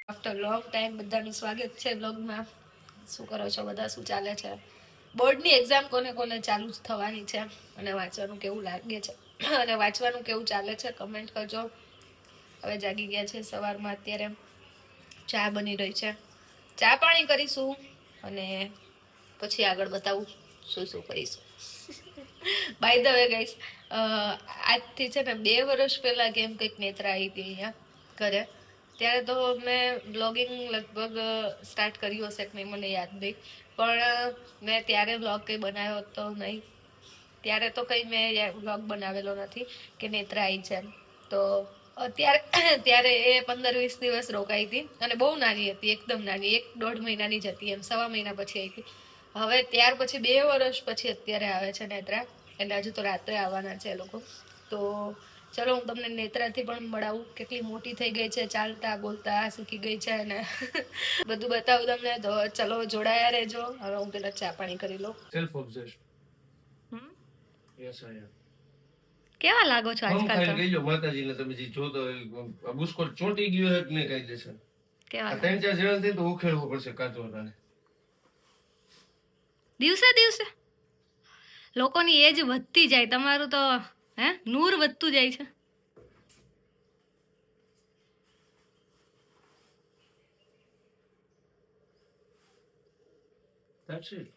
After long time બધાનું સ્વાગત છે બ્લોગમાં. શું કરો છો બધા, શું ચાલે છે? બોર્ડની એક્ઝામ કોને કોને ચાલુ થવાની છે અને વાંચવાનું કેવું લાગે છે અને વાંચવાનું કેવું ચાલે છે કમેન્ટ કરજો. હવે જાગી ગયા છે સવારમાં, અત્યારે ચા બની રહી છે, ચા પાણી કરીશું અને પછી આગળ બતાવું શું શું કરીશું. બાય ધ વે ગાઈસ, આજથી છે ને 2 વર્ષ પહેલા કેમ કંઈક નેત્રા આવી હતી અહીંયા ઘરે. ત્યારે તો મેં બ્લોગિંગ લગભગ સ્ટાર્ટ કર્યું હશે કે નહીં મને યાદ નહીં, પણ મેં ત્યારે બ્લોગ કંઈ બનાવ્યો તો નહીં. ત્યારે તો કંઈ મેં બ્લોગ બનાવેલો નથી કે નેત્રા આવી છે. તો અત્યારે ત્યારે એ 15-20 દિવસ રોકાઈ હતી અને બહુ નાની હતી, એકદમ નાની, 1-1.5 મહિનાની જ હતી, એમ 1.25 મહિના પછી આવી હતી. હવે ત્યાર પછી 2 વર્ષ પછી અત્યારે આવે છે નેત્રા, એટલે હજુ તો રાત્રે આવવાના છે એ લોકો. તો ચલો હું તમને નેત્રાથી પણ મળાવું, કેટલી મોટી થઈ ગઈ છે, ચાલતા બોલતા શીખી ગઈ છે અને બધું બતાવું તમને. તો ચલો જોડાયા રહેજો. હવે હું પેલા ચા પાણી કરી લઉં. સેલ્ફ ઓબ્ઝેશન. યસ આઈ એમ. કેવા લાગો છો આજકાલ? તો ગઈ જો માતાજીને તમે જે જોતો બુસ્કોટ ચોંટી ગયો હે કે નહીં કાયદેસર. કેવા 3-4 જણા થી તો ઉખેડવો પડશે કાચોરાને. દિવસે દિવસે લોકોની એજ વધતી જાય, તમારું તો નૂર વધતું જાય છે. That's it.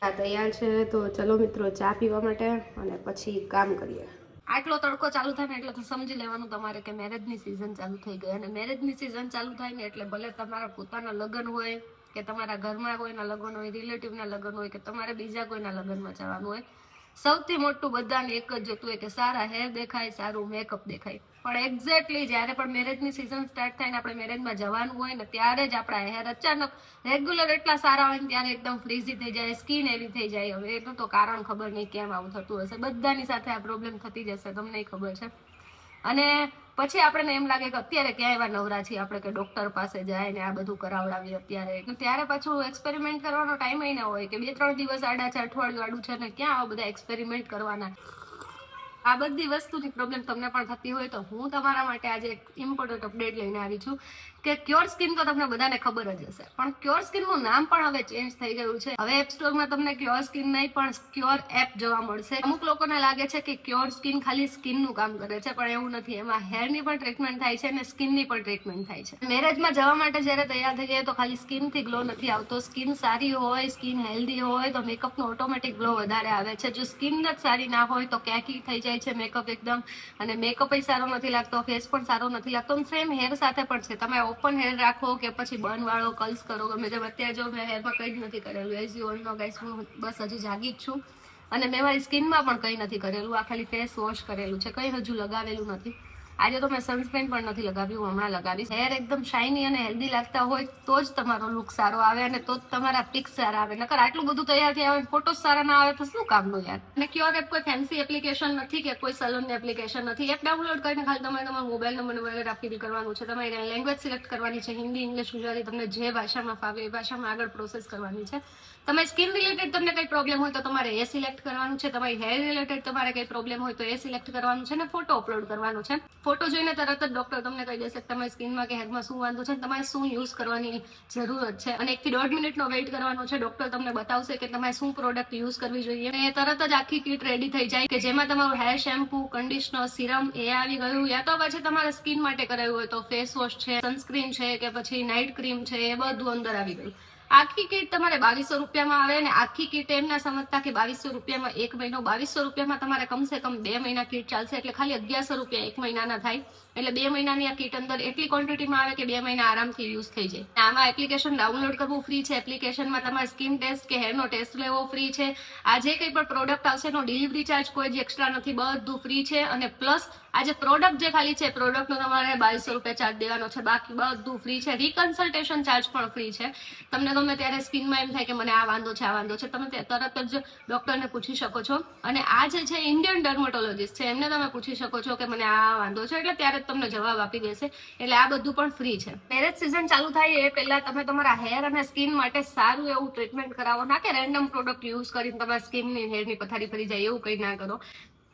આ તૈયાર છે, તો ચલો મિત્રો ચા પીવા માટે અને પછી કામ કરીએ. આટલો તડકો ચાલુ થાય ને એટલે તો સમજી લેવાનું તમારે કે મેરેજની સિઝન ચાલુ થઈ ગઈ. અને મેરેજની સિઝન ચાલુ થાય ને એટલે ભલે તમારા પોતાના લગ્ન હોય કે તમારા ઘરમાં કોઈના લગ્ન હોય, રિલેટિવના લગ્ન હોય કે તમારે બીજા કોઈના લગ્નમાં જવાનું હોય, સૌથી મોટું બધાને એક જ જોતું હોય કે સારા હેર દેખાય, સારું મેકઅપ દેખાય. પણ એક્ઝેક્ટલી જ્યારે પણ મેરેજની સિઝન સ્ટાર્ટ થાય ને આપણે મેરેજમાં જવાનું હોય ને ત્યારે જ આપણા હેર અચાનક રેગ્યુલર એટલા સારા હોય ને ત્યારે એકદમ ફ્રીઝી થઈ જાય, સ્કિન એવી થઈ જાય. હવે એનું તો કારણ ખબર નહીં કેમ આવું થતું હશે, બધાની સાથે આ પ્રોબ્લેમ થતી જશે, તમને ખબર છે. અને પછી આપણને એમ લાગે કે અત્યારે ક્યાં એવા નવરા છીએ આપણે કે ડોક્ટર પાસે જાય ને આ બધું કરાવડાવીએ અત્યારે. ત્યારે પાછું એક્સપેરિમેન્ટ કરવાનો ટાઈમ ના હોય કે 2-3 દિવસ આડા છે, અઠવાડિયું આડું છે ને ક્યાં આવા બધા એક્સપેરિમેન્ટ કરવાના. આ બધી વસ્તુની પ્રોબ્લેમ તમને પણ થતી હોય તો હું તમારા માટે આજે એક ઇમ્પોર્ટન્ટ અપડેટ લઈને આવી છું કે ક્યોર સ્કિન તો તમને બધાને ખબર જ હશે, પણ ક્યોર સ્કિનનું નામ પણ હવે ચેન્જ થઈ ગયું છે. હવે એપ સ્ટોરમાં તમને ક્યોર સ્કિન નહીં પણ ક્યોર એપ જોવા મળશે. અમુક લોકોને લાગે છે કે ક્યોર સ્કિન ખાલી સ્કિનનું કામ કરે છે, પણ એવું નથી. એમાં હેરની પણ ટ્રીટમેન્ટ થાય છે અને સ્કિનની પણ ટ્રીટમેન્ટ થાય છે. મેરેજમાં જવા માટે જ્યારે તૈયાર થઈ જાય તો ખાલી સ્કિનથી ગ્લો નથી આવતો. સ્કિન સારી હોય, સ્કિન હેલ્ધી હોય તો મેકઅપનો ઓટોમેટિક ગ્લો વધારે આવે છે. જો સ્કિન જ સારી ના હોય તો ક્યાંકી થઈ જાય છે મેકઅપ એકદમ, અને મેકઅપ સારો નથી લાગતો, ફેસ પણ સારો નથી લાગતો. સેમ હેર સાથે પણ છે, તમે ઓપન હેર રાખો કે પછી બન વાળો કર્લ્સ કરો, ગમે તેમ. અત્યારે જો મેં હેરમાં કંઈ જ નથી કરેલું, as you all know guys, હું બસ હજી જાગી જ છું અને મેં મારી સ્કિનમાં પણ કંઈ નથી કરેલું. આ ખાલી ફેસ વોશ કરેલું છે, કંઈ હજુ લગાવેલું નથી. આજે તો મેં સનસ્ક્રીન પણ નથી લગાવ્યું, હમણાં લગાવીશ. હેર એકદમ શાઇની અને હેલ્ધી લાગતા હોય તો જ તમારો લુક સારો આવે અને તો જ તમારા પિક્સ સારા આવે. નકર આટલું બધું તૈયાર થયા હોય, ફોટોસ સારા ના આવે તો શું કામનું યાર. અને ક્યોર એપ કોઈ ફેન્સી એપ્લિકેશન નથી કે કોઈ સલૂનની એપ્લિકેશન નથી. એપ ડાઉનલોડ કરીને ખાલી તમારે તમારા મોબાઈલ નંબર વગેરે ફિલ કરવાનું છે, તમારે લેંગ્વેજ સિલેક્ટ કરવાની છે, હિન્દી, ઇંગ્લિશ, ગુજરાતી, તમને જે ભાષામાં ફાવે એ ભાષામાં આગળ પ્રોસેસ કરવાની છે. તમારી સ્કિન રિલેટેડ તમને કંઈ પ્રોબ્લેમ હોય તો તમારે એ સિલેક્ટ કરવાનું છે, તમારી હેર રિલેટેડ તમારે કંઈ પ્રોબ્લેમ હોય તો એ સિલેક્ટ કરવાનું છે ને ફોટો અપલોડ કરવાનું છે. ફોટો જોઈને તરત જ ડોક્ટર તમને કહી દેશે કે તમારી સ્કિનમાં કે હેરમાં શું વાંધો છે, તમારે શું યુઝ કરવાની જરૂરત છે. અને 1 થી 1.5 મિનિટનો વેઇટ કરવાનો છે. ડોક્ટર તમને બતાવશે કે તમારે શું પ્રોડક્ટ યુઝ કરવી જોઈએ અને તરત જ આખી કિટ રેડી થઈ જાય કે જેમાં તમારું હેર શેમ્પુ, કન્ડિશનર, સિરમ એ આવી ગયું. યા તો પછી તમારે સ્કિન માટે કરાવ્યું હોય તો ફેસ વોશ છે, સનસ્ક્રીન છે કે પછી નાઇટ ક્રીમ છે, એ બધું અંદર આવી ગયું. આખી કીટ તમારે 2200 રૂપિયામાં આવે. અને આખી કીટ એમ ના સમજતા કે 2200 રૂપિયામાં 1 મહિનો, 2200 રૂપિયામાં તમારે કમસે કમ 2 મહિના કીટ ચાલશે. એટલે ખાલી 1100 રૂપિયા 1 મહિનાના થાય. એટલે 2 મહિનાની આ કીટ અંદર એટલી ક્વોન્ટિટીમાં આવે કે 2 મહિના આરામથી યુઝ થઈ જાય. આમાં એપ્લિકેશન ડાઉનલોડ કરવું ફ્રી છે. એપ્લિકેશનમાં તમારે સ્કિન ટેસ્ટ કે હેરનો ટેસ્ટ લેવો ફ્રી છે. આ જે કંઈ પણ પ્રોડક્ટ આવશે એનો ડિલિવરી ચાર્જ કોઈ જ એક્સ્ટ્રા નથી, બધું ફ્રી છે. અને પ્લસ આ જે પ્રોડક્ટ જે ખાલી છે, પ્રોડક્ટનો તમારે 2200 રૂપિયા ચાર્જ દેવાનો છે, બાકી બધું ફ્રી છે. રિકન્સલ્ટેશન ચાર્જ પણ ફ્રી છે. તમને ગમે ત્યારે સ્કિનમાં એમ થાય કે મને આ વાંધો છે, આ વાંધો છે, તમે તરત જ ડોક્ટરને પૂછી શકો છો. અને આ જે છે ઇન્ડિયન ડર્મેટોલોજીસ્ટ છે, એમને તમે પૂછી શકો છો કે મને આ વાંધો છે, એટલે ત્યારે જ તમને જવાબ આપી દેશે. એટલે આ બધું પણ ફ્રી છે. મેરેજ સિઝન ચાલુ થાય એ પહેલા તમે તમારા હેર અને સ્કિન માટે સારું એવું ટ્રીટમેન્ટ કરાવો, ના કે રેન્ડમ પ્રોડક્ટ યુઝ કરીને તમારા સ્કિનની હેરની પથારી ફરી જાય એવું કંઈ ના કરો.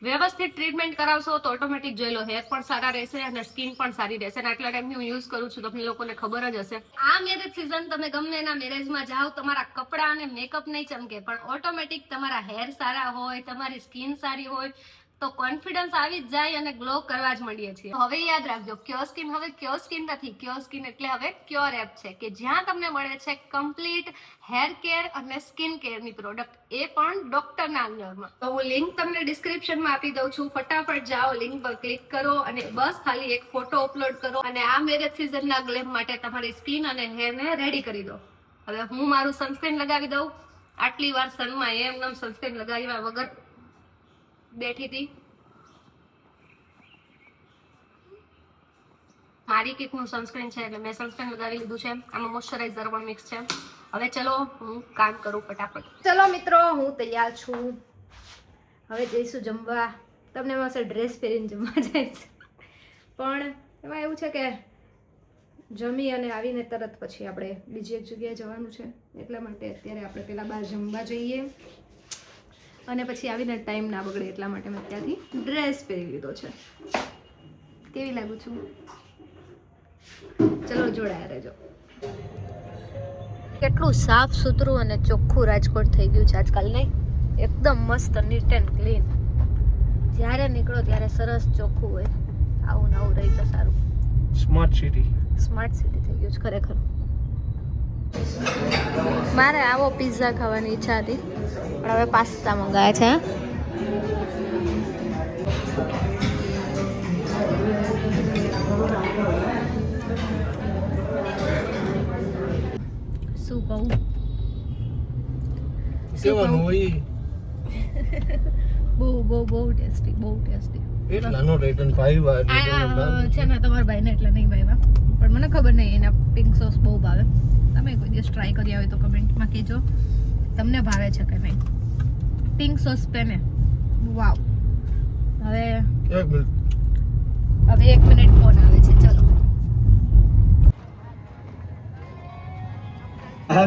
વ્યવસ્થિત ટ્રીટમેન્ટ કરાવશો તો ઓટોમેટિક જોઈ લો હેર પણ સારા રહેશે અને સ્કિન પણ સારી રહેશે. અને આટલા ટાઈમથી હું યુઝ કરું છું, તમને લોકોને ખબર જ હશે. આ મેરેજ સિઝન તમે ગમે એના મેરેજમાં જાઓ, તમારા કપડાં અને મેકઅપ નહીં ચમકે, પણ ઓટોમેટિક તમારા હેર સારા હોય, તમારી સ્કિન સારી હોય તો કોન્ફિડન્સ આવી જ જાય અને ગ્લો કરવા જ માંડીએ છીએ. હવે યાદ રાખજો, ક્યો સ્કિન હવે ક્યો સ્કિન નથી. ક્યો સ્કિન એટલે હવે ક્યોર એપ છે કે જ્યાં તમને મળે છે કમ્પ્લીટ હેર કેર અને સ્કિન કેરની પ્રોડક્ટ, એ પણ ડોક્ટરના અંડરમાં. તો હું લિંક તમને ડિસ્ક્રિપ્શનમાં આપી દઉં છું. ફટાફટ જાઓ, લિંક પર ક્લિક કરો અને બસ ખાલી એક ફોટો અપલોડ કરો અને આ મેરેજ સિઝનના ગ્લેમ માટે તમારી સ્કિન અને હેરને રેડી કરી દો. હવે હું મારું સનસ્ક્રીન લગાવી દઉં. આટલી વાર સનમાં એમ સનસ્ક્રીન લગાવ્યા વગર બેઠી હતી. મારી કીટનું સનસ્ક્રીન છે એટલે મેં સનસ્ક્રીન લગાવી લીધું છે. આમાં મોઇશ્ચરાઇઝર પણ મિક્સ છે. હવે ચલો હું કામ કરું ફટાફટ. ચલો મિત્રો, હું તૈયાર છું. હવે જઈશું જમવા. તમને પાસે ડ્રેસ પહેરીને જમવા જાય છે, પણ એમાં એવું છે કે જમી અને આવીને તરત પછી આપણે બીજી એક જગ્યાએ જવાનું છે, એટલા માટે અત્યારે આપણે પહેલાં બહાર જમવા જઈએ અને પછી આવીને ટાઈમ ના બગડે એટલા માટે મેં ત્યાંથી ડ્રેસ પહેરી લીધો છે. કેવી લાગુ છું? ચલો જોડાયા રહેજો. કેટલું સાફ સુથરું અને ચોખ્ખું રાજકોટ થઈ ગયું છે આજકાલ, નહીં? એકદમ મસ્ત, નીટ એન્ડ ક્લીન. જ્યારે નીકળો ત્યારે સરસ ચોખ્ખું હોય. આવું નવું રહી તો સારું. સ્માર્ટ સિટી થઈ ગયું છે ખરેખર. મારે આવો પિઝા ખાવાની ઈચ્છા હતી, પણ હવે પાસ્તા મંગાવ્યા છે. શું કહું? કેવાનું હોય બહુ ટેસ્ટી. એટલાનો રેટ અને ભાઈ છે ને તમારા ભાઈને એટલે નહીં ભાઈવા, પણ મને ખબર નહીં, એના પિંક સોસ બહુ ભાવે. તમે કોઈ દિવસ ટ્રાય કરી આવે તો કમેન્ટમાં કહેજો તમને ભાવે છે કે નહીં. પિંક સોસ પેને વાવ. હવે 1 મિનિટ ફોન આવે છે. ચલો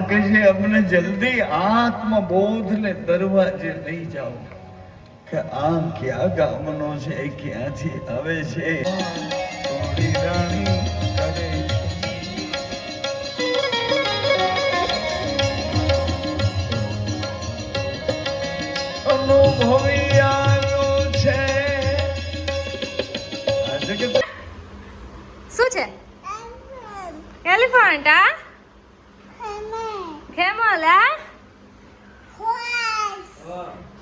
કહે अपने जल्दी आत्मबोध ने दरवाजे लઈ જાઓ કે આ ક્યાં ગામનો છે, ક્યાંથી આવે છે. થોડી રાણી કરે અનુભવી આવ્યો છે. શું છે? એલિફન્ટ. આ ખેમલ.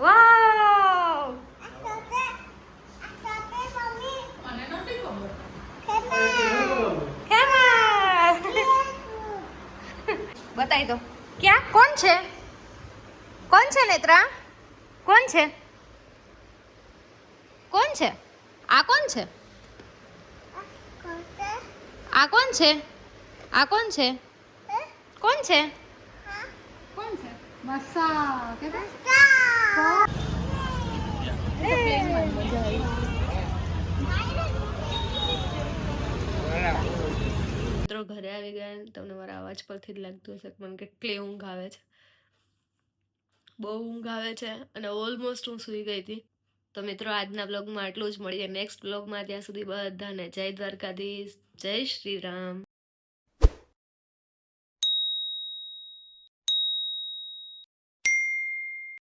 વાવ. બતાવી દો. ક્યાં? કોણ છે? નેત્રા? કોણ છે? આ કોણ છે? કોણ છે? મસા. મિત્રો ઘરે આવી ગયા. તમને મારા અવાજ પરથી જ લાગતું હશે મને કેટલી ઊંઘ આવે છે. બહુ ઊંઘ આવે છે અને ઓલમોસ્ટ હું સૂઈ ગઈ હતી. તો મિત્રો આજના બ્લોગમાં આટલું જ. મળીએ નેક્સ્ટ બ્લોગમાં. ત્યાં સુધી બધાને જય દ્વારકાધીશ, જય શ્રી રામ.